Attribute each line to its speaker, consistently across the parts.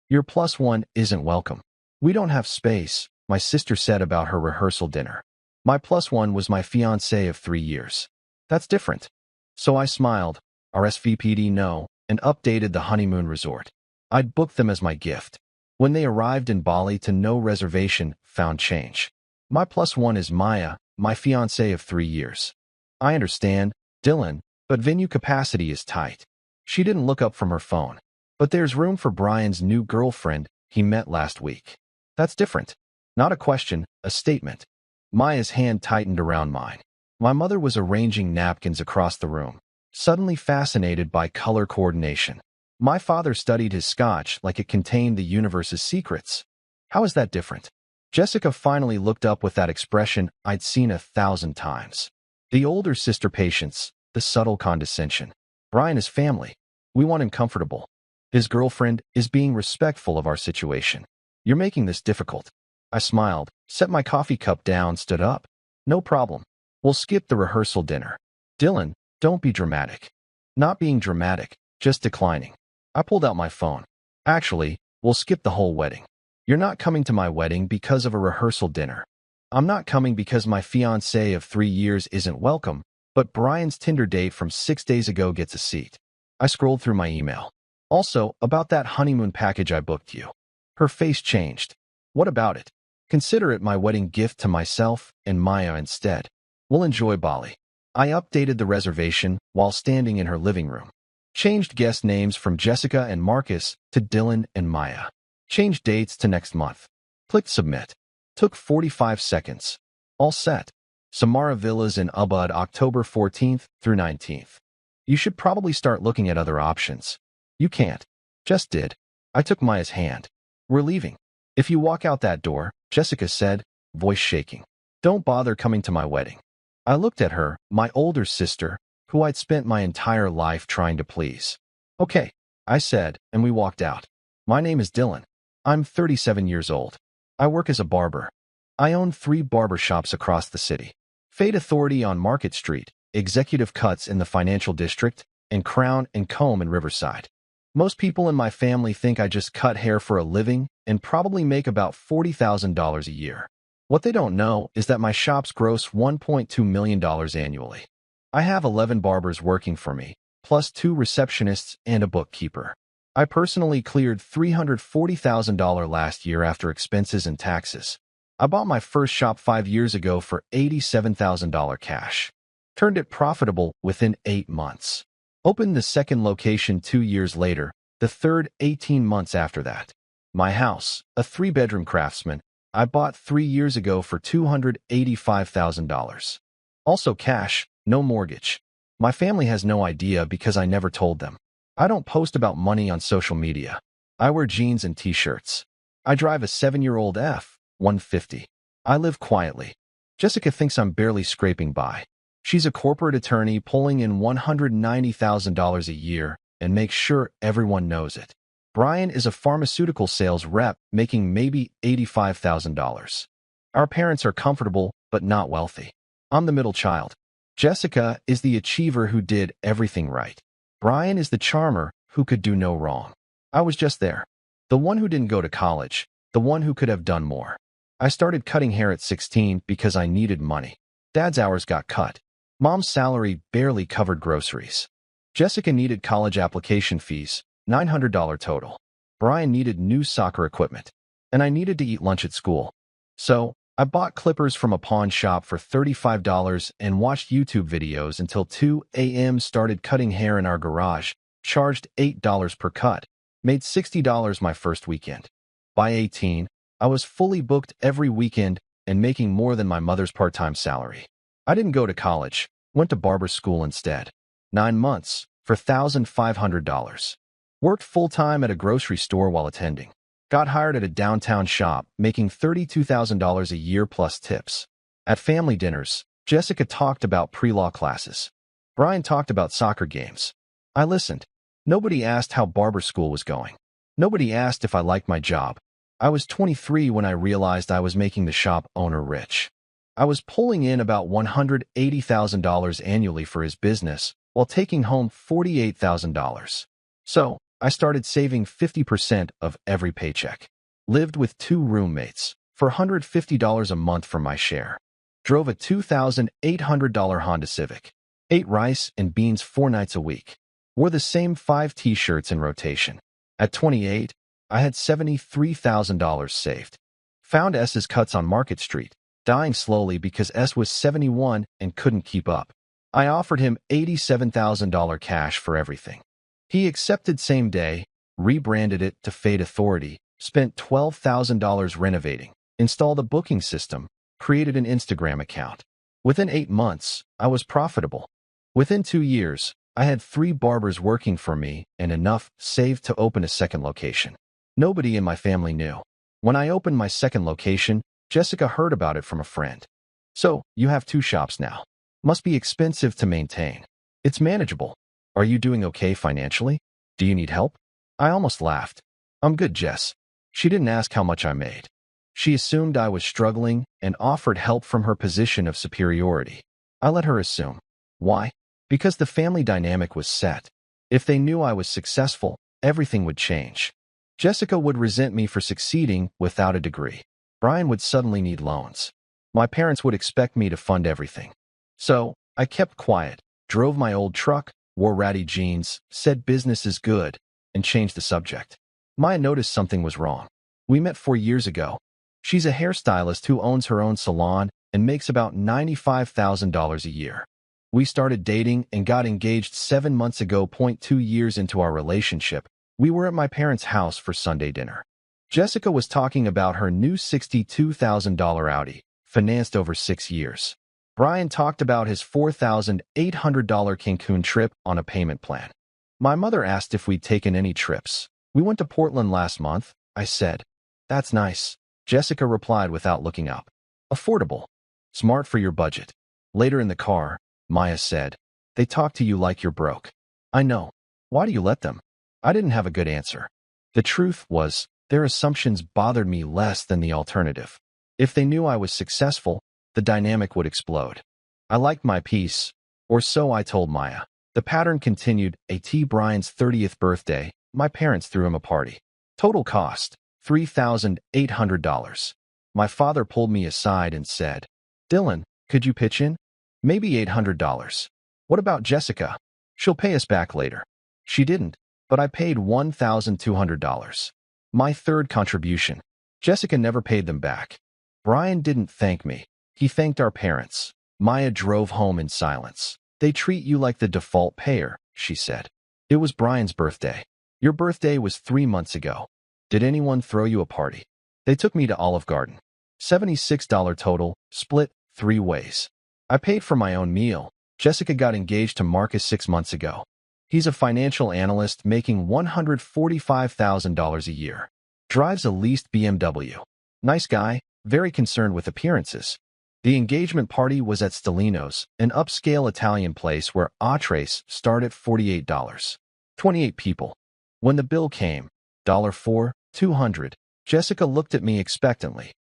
Speaker 1: Your plus one isn't welcome. We don't have space, my sister said about her rehearsal dinner. My plus one was my fiancé of 3 years. That's different. So I smiled, RSVP'd no, and updated the honeymoon resort. I'd booked them as my gift. When they arrived in Bali to no reservation, found change. My plus one is Maya, my fiancé of 3 years. I understand, Dylan, but venue capacity is tight. She didn't look up from her phone. But there's room for Brian's new girlfriend he met last week. That's different. Not a question, a statement. Maya's hand tightened around mine. My mother was arranging napkins across the room, suddenly fascinated by color coordination. My father studied his scotch like it contained the universe's secrets. How is that different? Jessica finally looked up with that expression I'd seen 1,000 times. The older sister patience, the subtle condescension. Brian is family. We want him comfortable. His girlfriend is being respectful of our situation. You're making this difficult. I smiled, set my coffee cup down, stood up. No problem. We'll skip the rehearsal dinner. Dylan, don't be dramatic. Not being dramatic, just declining. I pulled out my phone. Actually, we'll skip the whole wedding. You're not coming to my wedding because of a rehearsal dinner. I'm not coming because my fiancé of 3 years isn't welcome, but Brian's Tinder date from 6 days ago gets a seat. I scrolled through my email. Also, about that honeymoon package I booked you. Her face changed. What about it? Consider it my wedding gift to myself and Maya instead. We'll enjoy Bali. I updated the reservation while standing in her living room. Changed guest names from Jessica and Marcus to Dylan and Maya. Changed dates to next month. Clicked submit. Took 45 seconds. All set. Samara Villas in Ubud, October 14th through 19th. You should probably start looking at other options. You can't. Just did. I took Maya's hand. We're leaving. If you walk out that door, Jessica said, voice shaking. Don't bother coming to my wedding. I looked at her, my older sister, who I'd spent my entire life trying to please. Okay, I said, and we walked out. My name is Dylan. I'm 37 years old. I work as a barber. I own 3 barber shops across the city. Fade Authority on Market Street, Executive Cuts in the Financial District, and Crown and Comb in Riverside. Most people in my family think I just cut hair for a living and probably make about $40,000 a year. What they don't know is that my shops gross $1.2 million annually. I have 11 barbers working for me, plus 2 receptionists and a bookkeeper. I personally cleared $340,000 last year after expenses and taxes. I bought my first shop 5 years ago for $87,000 cash. Turned it profitable within 8 months. Opened the second location 2 years later, the third 18 months after that. My house, a 3-bedroom Craftsman, I bought 3 years ago for $285,000. Also cash, no mortgage. My family has no idea because I never told them. I don't post about money on social media. I wear jeans and t-shirts. I drive a 7-year-old F-150. I live quietly. Jessica thinks I'm barely scraping by. She's a corporate attorney pulling in $190,000 a year and makes sure everyone knows it. Brian is a pharmaceutical sales rep making maybe $85,000. Our parents are comfortable but not wealthy. I'm the middle child. Jessica is the achiever who did everything right. Brian is the charmer who could do no wrong. I was just there. The one who didn't go to college. The one who could have done more. I started cutting hair at 16 because I needed money. Dad's hours got cut. Mom's salary barely covered groceries. Jessica needed college application fees, $900 total. Brian needed new soccer equipment. And I needed to eat lunch at school. So, I bought clippers from a pawn shop for $35 and watched YouTube videos until 2 a.m. Started cutting hair in our garage, charged $8 per cut, made $60 my first weekend. By 18, I was fully booked every weekend and making more than my mother's part-time salary. I didn't go to college, went to barber school instead. 9 months, for $1,500. Worked full-time at a grocery store while attending. Got hired at a downtown shop, making $32,000 a year plus tips. At family dinners, Jessica talked about pre-law classes. Brian talked about soccer games. I listened. Nobody asked how barber school was going. Nobody asked if I liked my job. I was 23 when I realized I was making the shop owner rich. I was pulling in about $180,000 annually for his business while taking home $48,000. So, I started saving 50% of every paycheck. Lived with 2 roommates for $150 a month from my share. Drove a $2,800 Honda Civic. Ate rice and beans 4 nights a week. Wore the same 5 t-shirts in rotation. At 28, I had $73,000 saved. Found S's cuts on Market Street, dying slowly because S was 71 and couldn't keep up. I offered him $87,000 cash for everything. He accepted same day, rebranded it to Fate Authority, spent $12,000 renovating, installed a booking system, created an Instagram account. Within 8 months, I was profitable. Within 2 years, I had 3 barbers working for me and enough saved to open a second location. Nobody in my family knew. When I opened my second location, Jessica heard about it from a friend. So, you have 2 shops now. Must be expensive to maintain. It's manageable. Are you doing okay financially? Do you need help? I almost laughed. I'm good, Jess. She didn't ask how much I made. She assumed I was struggling and offered help from her position of superiority. I let her assume. Why? Because the family dynamic was set. If they knew I was successful, everything would change. Jessica would resent me for succeeding without a degree. Brian would suddenly need loans. My parents would expect me to fund everything. So, I kept quiet, drove my old truck, wore ratty jeans, said business is good, and changed the subject. Maya noticed something was wrong. We met 4 years ago. She's a hairstylist who owns her own salon and makes about $95,000 a year. We started dating and got engaged 7 months ago. 2 years into our relationship, we were at my parents' house for Sunday dinner. Jessica was talking about her new $62,000 Audi, financed over 6 years. Brian talked about his $4,800 Cancun trip on a payment plan. My mother asked if we'd taken any trips. We went to Portland last month, I said. That's nice, Jessica replied without looking up. Affordable. Smart for your budget. Later in the car, Maya said, they talk to you like you're broke. I know. Why do you let them? I didn't have a good answer. The truth was, their assumptions bothered me less than the alternative. If they knew I was successful, the dynamic would explode. I liked my peace, or so I told Maya. The pattern continued. Brian's 30th birthday, my parents threw him a party. Total cost, $3,800. My father pulled me aside and said, Dylan, could you pitch in? Maybe $800. What about Jessica? She'll pay us back later. She didn't, but I paid $1,200. My third contribution. Jessica never paid them back. Brian didn't thank me. He thanked our parents. Maya drove home in silence. They treat you like the default payer, she said. It was Brian's birthday. Your birthday was 3 months ago. Did anyone throw you a party? They took me to Olive Garden. $76 total, split 3 ways. I paid for my own meal. Jessica got engaged to Marcus 6 months ago. He's a financial analyst making $145,000 a year. Drives a leased BMW. Nice guy, very concerned with appearances. The engagement party was at Stellino's, an upscale Italian place where entrees start at $48. 28 people. When the bill came, $4, $200, Jessica looked at me expectantly.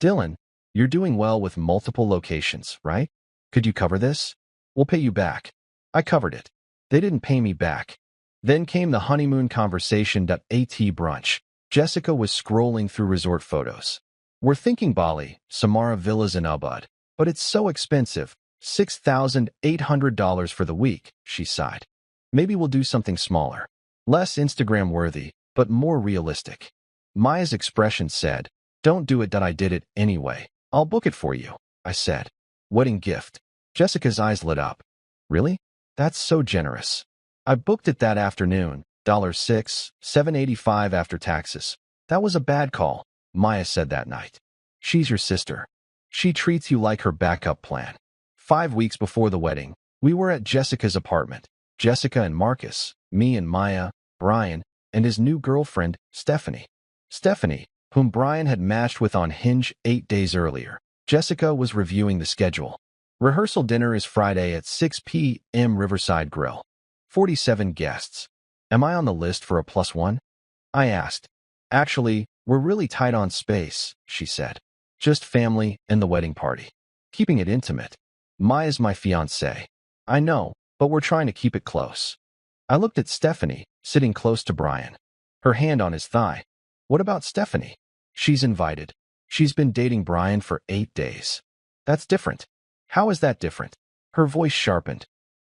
Speaker 1: Dylan, you're doing well with multiple locations, right? Could you cover this? We'll pay you back. I covered it. They didn't pay me back. Then came the honeymoon conversation. At brunch, Jessica was scrolling through resort photos. We're thinking Bali, Samara Villas in Ubud. But it's so expensive, $6,800 for the week, she sighed. Maybe we'll do something smaller. Less Instagram-worthy, but more realistic. Maya's expression said, don't do it. I did it anyway. I'll book it for you, I said. Wedding gift. Jessica's eyes lit up. Really? That's so generous. I booked it that afternoon, $6, $7.85 after taxes. That was a bad call, Maya said that night. She's your sister. She treats you like her backup plan. 5 weeks before the wedding, we were at Jessica's apartment. Jessica and Marcus, me and Maya, Brian, and his new girlfriend, Stephanie. Stephanie, whom Brian had matched with on Hinge 8 days earlier. Jessica was reviewing the schedule. Rehearsal dinner is Friday at 6 p.m. Riverside Grill. 47 guests. Am I on the list for a +1? I asked. Actually, we're really tight on space, she said. Just family and the wedding party. Keeping it intimate. Maya's my fiancée. I know, but we're trying to keep it close. I looked at Stephanie, sitting close to Brian, her hand on his thigh. What about Stephanie? She's invited. She's been dating Brian for 8 days. That's different. How is that different? Her voice sharpened.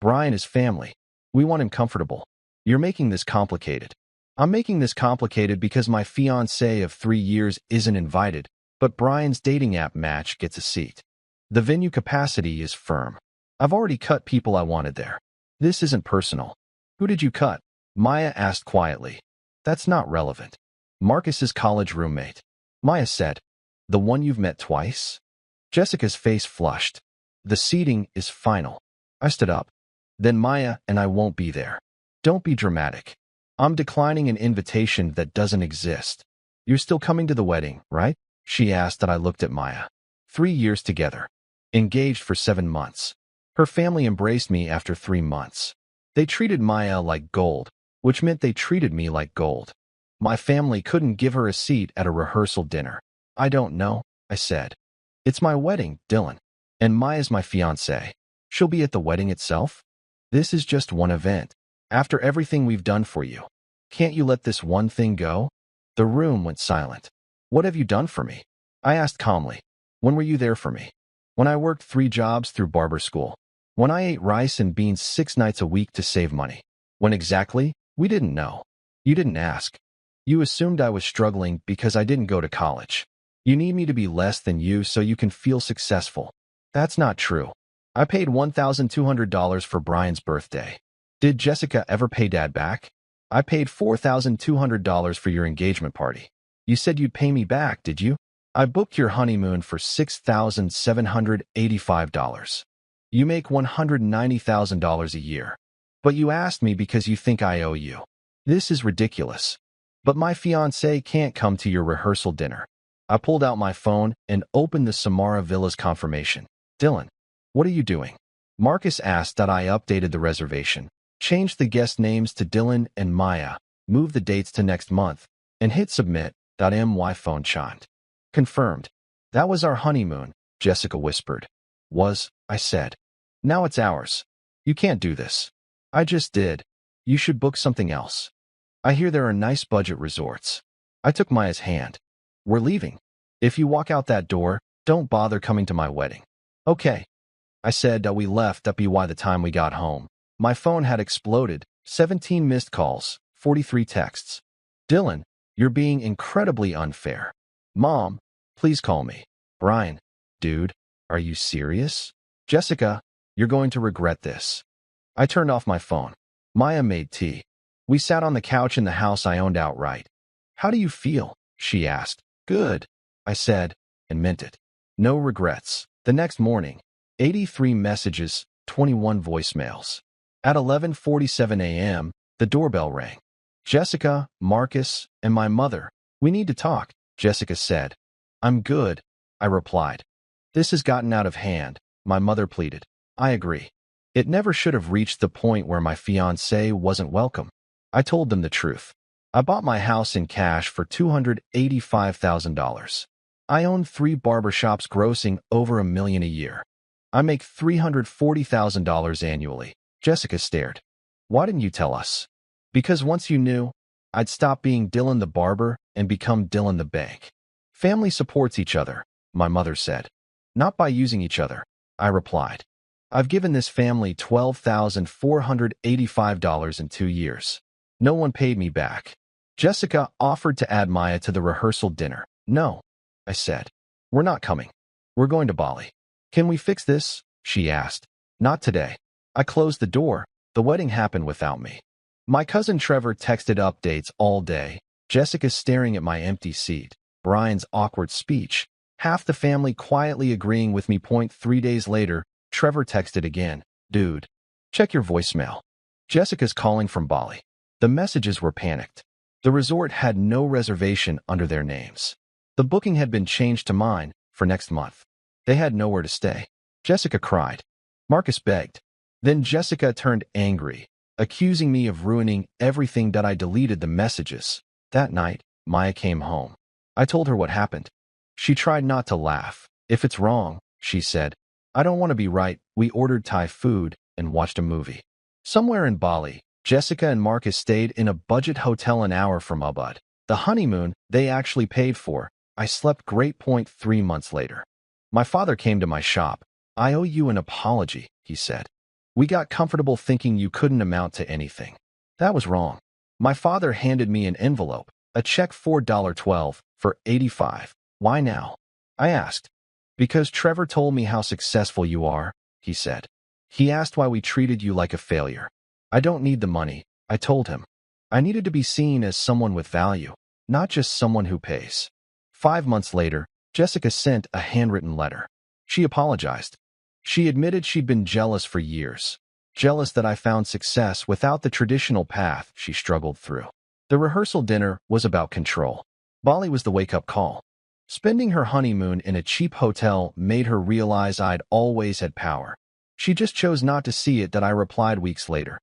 Speaker 1: Brian is family. We want him comfortable. You're making this complicated. I'm making this complicated because my fiancé of 3 years isn't invited, but Brian's dating app match gets a seat. The venue capacity is firm. I've already cut people I wanted there. This isn't personal. Who did you cut? Maya asked quietly. That's not relevant. Marcus's college roommate. Maya said. The one you've met twice? Jessica's face flushed. The seating is final. I stood up. Then Maya and I won't be there. Don't be dramatic. I'm declining an invitation that doesn't exist. You're still coming to the wedding, right? She asked, and I looked at Maya. 3 years together. Engaged for 7 months. Her family embraced me after 3 months. They treated Maya like gold, which meant they treated me like gold. My family couldn't give her a seat at a rehearsal dinner. I don't know, I said. It's my wedding, Dylan. And Maya's my fiancée. She'll be at the wedding itself? This is just one event. After everything we've done for you. Can't you let this one thing go? The room went silent. What have you done for me? I asked calmly. When were you there for me? When I worked 3 jobs through barber school. When I ate rice and beans 6 nights a week to save money. When exactly? We didn't know. You didn't ask. You assumed I was struggling because I didn't go to college. You need me to be less than you so you can feel successful. That's not true. I paid $1,200 for Brian's birthday. Did Jessica ever pay Dad back? I paid $4,200 for your engagement party. You said you'd pay me back, did you? I booked your honeymoon for $6,785. You make $190,000 a year. But you asked me because you think I owe you. This is ridiculous. But my fiancé can't come to your rehearsal dinner. I pulled out my phone and opened the Samara Villas confirmation. Dylan, what are you doing? Marcus asked that I updated the reservation, changed the guest names to Dylan and Maya, moved the dates to next month, and hit submit. My phone chimed. Confirmed. That was our honeymoon, Jessica whispered. I said. Now it's ours. You can't do this. I just did. You should book something else. I hear there are nice budget resorts. I took Maya's hand. We're leaving. If you walk out that door, don't bother coming to my wedding. Okay. I said that we left by the time we got home. My phone had exploded. 17 missed calls, 43 texts. Dylan, you're being incredibly unfair. Mom, please call me. Brian, dude, are you serious? Jessica, you're going to regret this. I turned off my phone. Maya made tea. We sat on the couch in the house I owned outright. How do you feel? She asked. Good, I said, and meant it. No regrets. The next morning, 83 messages, 21 voicemails. At 11:47 a.m., the doorbell rang. Jessica, Marcus, and my mother. We need to talk, Jessica said. I'm good, I replied. This has gotten out of hand, my mother pleaded. I agree. It never should have reached the point where my fiancé wasn't welcome. I told them the truth. I bought my house in cash for $285,000. I own 3 barbershops grossing over $1 million a year. I make $340,000 annually. Jessica stared. Why didn't you tell us? Because once you knew, I'd stop being Dylan the barber and become Dylan the bank. Family supports each other, my mother said. Not by using each other, I replied. I've given this family $12,485 in 2 years. No one paid me back. Jessica offered to add Maya to the rehearsal dinner. No, I said. We're not coming. We're going to Bali. Can we fix this? She asked. Not today. I closed the door. The wedding happened without me. My cousin Trevor texted updates all day. Jessica staring at my empty seat. Brian's awkward speech. Half the family quietly agreeing with me. 3 days later, Trevor texted again. Dude, check your voicemail. Jessica's calling from Bali. The messages were panicked. The resort had no reservation under their names. The booking had been changed to mine for next month. They had nowhere to stay. Jessica cried. Marcus begged. Then Jessica turned angry, accusing me of ruining everything that I deleted the messages. That night, Maya came home. I told her what happened. She tried not to laugh. If it's wrong, she said, I don't want to be right. We ordered Thai food and watched a movie. Somewhere in Bali, Jessica and Marcus stayed in a budget hotel an hour from Ubud. The honeymoon they actually paid for. I slept great. 3 months later. My father came to my shop. I owe you an apology, he said. We got comfortable thinking you couldn't amount to anything. That was wrong. My father handed me an envelope, a check for $12 for 85. Why now? I asked. Because Trevor told me how successful you are, he said. He asked why we treated you like a failure. I don't need the money, I told him. I needed to be seen as someone with value, not just someone who pays. 5 months later, Jessica sent a handwritten letter. She apologized. She admitted she'd been jealous for years. Jealous that I found success without the traditional path she struggled through. The rehearsal dinner was about control. Bali was the wake-up call. Spending her honeymoon in a cheap hotel made her realize I'd always had power. She just chose not to see it. That I replied weeks later.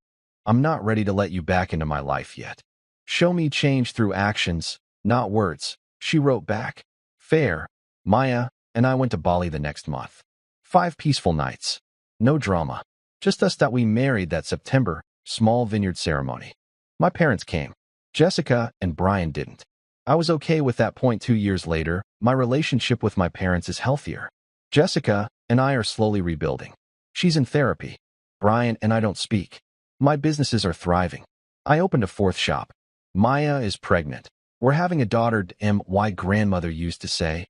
Speaker 1: I'm not ready to let you back into my life yet. Show me change through actions, not words. She wrote back. Fair. Maya and I went to Bali the next month. 5 peaceful nights. No drama. Just us. That we married that September, small vineyard ceremony. My parents came. Jessica and Brian didn't. I was okay with that. 2 years later, my relationship with my parents is healthier. Jessica and I are slowly rebuilding. She's in therapy. Brian and I don't speak. My businesses are thriving. I opened a 4th shop. Maya is pregnant. We're having a daughter. My grandmother used to say,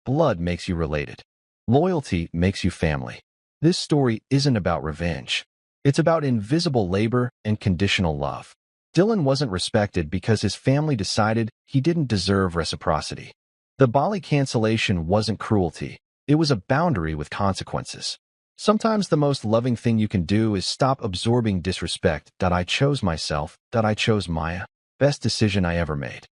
Speaker 1: blood makes you related. Loyalty makes you family. This story isn't about revenge. It's about invisible labor and conditional love. Dylan wasn't respected because his family decided he didn't deserve reciprocity. The Bali cancellation wasn't cruelty. It was a boundary with consequences. Sometimes the most loving thing you can do is stop absorbing disrespect. I chose myself. I chose Maya. Best decision I ever made.